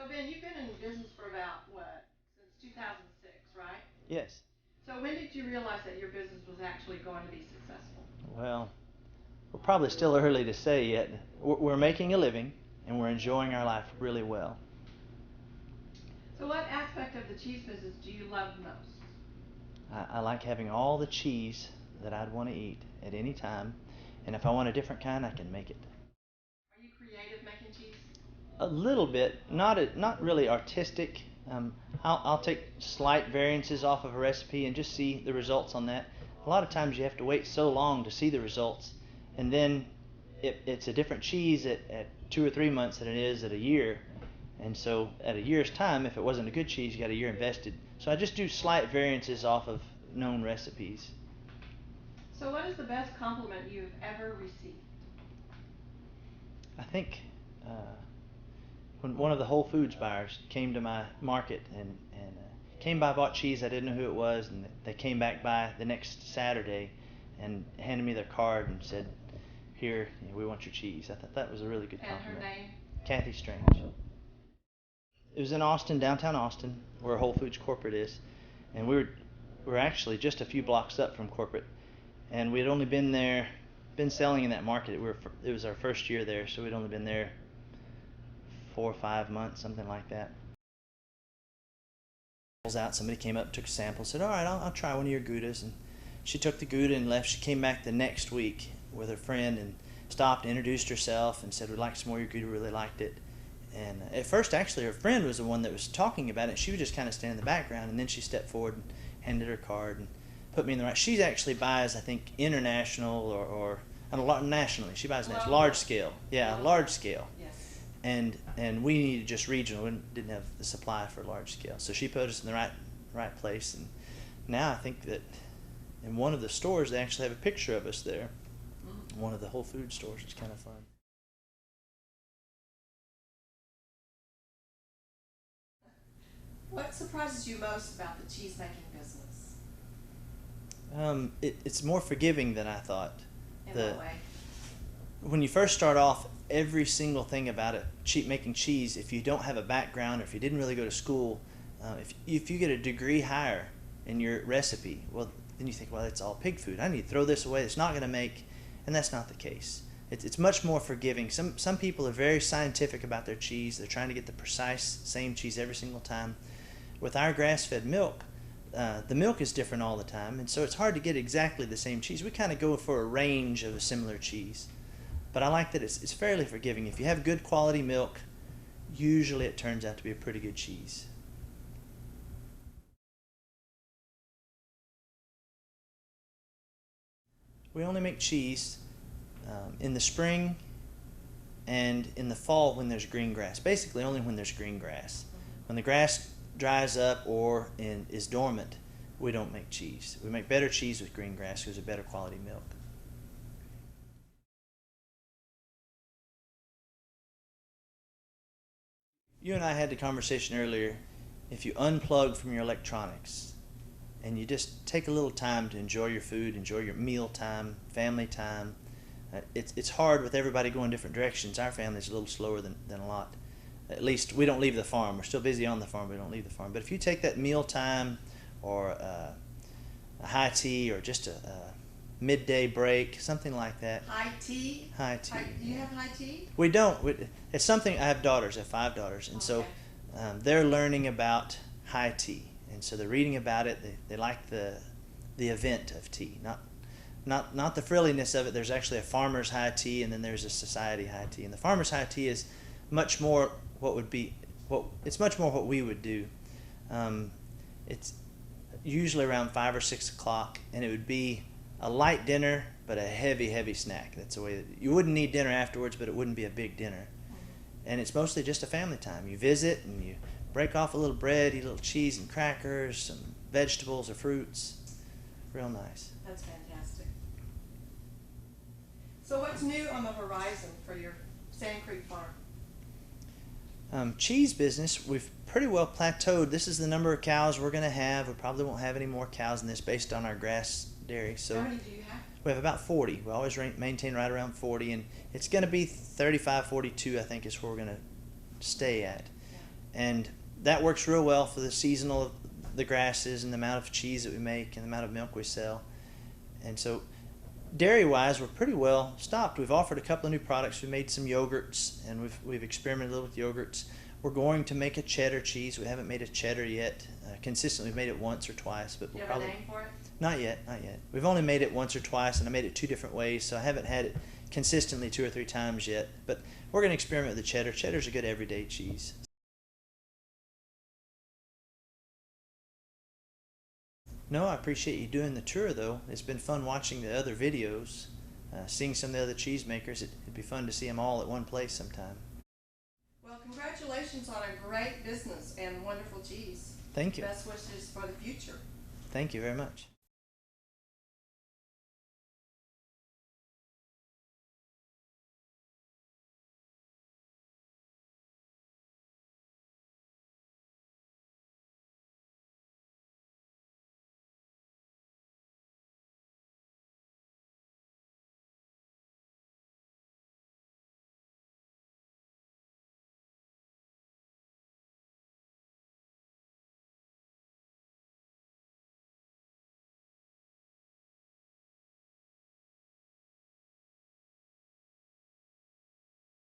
So Ben, you've been in business for about what? Since 2006, right? Yes. So when did you realize that your business was actually going to be successful? Well, we're probably still early to say yet. We're making a living and we're enjoying our life really well. So what aspect of the cheese business do you love most? I like having all the cheese that I'd want to eat at any time, and if I want a different kind, I can make it. Are you creative making cheese? A little bit, not really artistic. I'll take slight variances off of a recipe and just see the results on that. A lot of times you have to wait so long to see the results, and then it's a different cheese at 2 or 3 months than it is at a year. And so at a year's time, if it wasn't a good cheese, you got a year invested. So I just do slight variances off of known recipes. So what is the best compliment you've ever received? I think when one of the Whole Foods buyers came to my market and came by, bought cheese. I didn't know who it was, and they came back by the next Saturday and handed me their card and said, "Here, we want your cheese." I thought that was a really good And her compliment. name? Kathy Strange. It was in Austin, downtown Austin, where Whole Foods corporate is, and we were actually just a few blocks up from corporate, and we had only been selling in that market. It was our first year there, so we'd only been there 4 or 5 months, something like that. Out, somebody came up, took a sample, said, "All right, I'll try one of your Goudas," and she took the Gouda and left. She came back the next week with her friend and stopped, introduced herself, and said, "We'd like some more of your Gouda. Really liked it." And at first, actually, her friend was the one that was talking about it. She was just kind of standing in the background, and then she stepped forward and handed her card and put me in the right. She actually buys, I think, international or nationally. She buys large scale. Yeah, large scale. Yes. And we needed just regional. We didn't have the supply for large scale. So she put us in the right place. And now I think that in one of the stores they actually have a picture of us there. One of the Whole Foods stores. It's kind of fun. What surprises you most about the cheese making business? It's more forgiving than I thought. In what way? When you first start off, every single thing about it, making cheese, if you don't have a background or if you didn't really go to school, if you get a degree higher in your recipe, well, then you think, well, it's all pig food. I need to throw this away. It's not going to make, and that's not the case. It's much more forgiving. Some people are very scientific about their cheese. They're trying to get the precise same cheese every single time. With our grass-fed milk, the milk is different all the time, and so it's hard to get exactly the same cheese. We kind of go for a range of a similar cheese. But I like that it's fairly forgiving. If you have good quality milk, usually it turns out to be a pretty good cheese. We only make cheese in the spring and in the fall when there's green grass. Basically only when there's green grass. When the grass dries up or is dormant, we don't make cheese. We make better cheese with green grass because it's better quality milk. You and I had the conversation earlier. If you unplug from your electronics and you just take a little time to enjoy your food, enjoy your meal time, family time, it's hard with everybody going different directions. Our family's a little slower than a lot. At least we don't leave the farm. We're still busy on the farm, but we don't leave the farm. But if you take that meal time or a high tea or just a midday break, something like that. High tea? High tea. Do you have high tea? We don't. It's something. I have daughters. I have 5 daughters, and so they're learning about high tea, and so they're reading about it. They like the event of tea, not the frilliness of it. There's actually a farmer's high tea, and then there's a society high tea, and the farmer's high tea is much more it's much more what we would do. It's usually around 5 or 6 o'clock, and it would be a light dinner but a heavy snack. That's the way that you wouldn't need dinner afterwards, but it wouldn't be a big dinner. And it's mostly just a family time. You visit and you break off a little bread, eat a little cheese and crackers, some vegetables or fruits. Real nice. That's fantastic. So what's new on the horizon for your Sand Creek farm? Cheese business, we've pretty well plateaued. This is the number of cows we're going to have. We probably won't have any more cows in this based on our grass dairy. So how many do you have? we have about 40. We always maintain right around 40, and it's going to be 35, 42, I think, is where we're going to stay at. and that works real well for the seasonal of the grasses and the amount of cheese that we make and the amount of milk we sell. And so dairy-wise, we're pretty well stocked. We've offered a couple of new products. We made some yogurts, and we've experimented a little with yogurts. We're going to make a cheddar cheese. We haven't made a cheddar yet. Consistently, we've made it once or twice, but we'll probably. Do you have a name for it? Not yet, not yet. We've only made it once or twice, and I made it 2 different ways, so I haven't had it consistently 2 or 3 times yet. But we're going to experiment with the cheddar. Cheddar's a good everyday cheese. No, I appreciate you doing the tour, though. It's been fun watching the other videos, seeing some of the other cheesemakers. It'd be fun to see them all at one place sometime. Well, congratulations on a great business and wonderful cheese. Thank you. Best wishes for the future. Thank you very much.